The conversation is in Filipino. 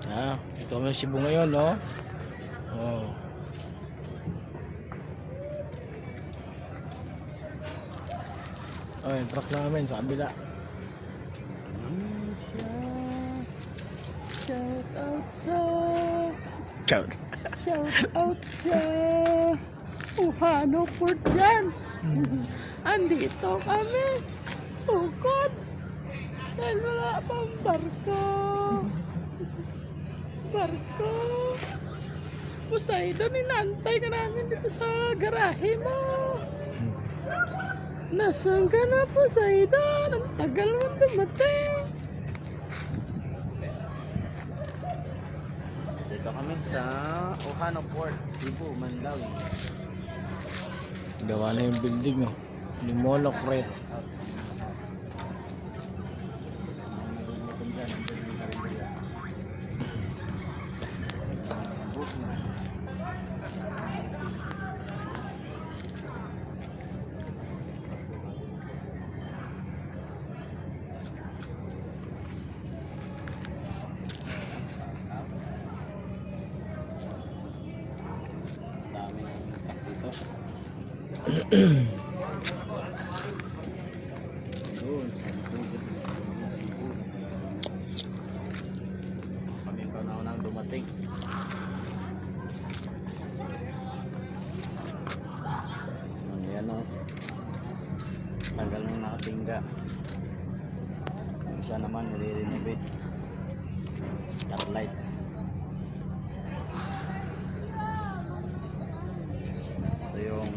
Ito kami sa Cebu ngayon, no? Oh. Oh, yung truck namin sa kabila. Shout out sa Shout. Shout out sa Uhano Port dyan. Andito kami. Tukod. Dahil wala pang barko. Barko. Poseidon, inantay ka namin dito sa garahe mo. Nasaan ka na, Poseidon? Ang tagal mo dumating. Dito kami sa Ohano Port, Cebu, Mandawi. Gawa na yung building, no? Limolok red. Dami ng truck dito. Doon, kami pa na unang dumating. Ayan o. Tagal nang nakatingga. Yung isa naman nire-renovate. Starlight. Ito yung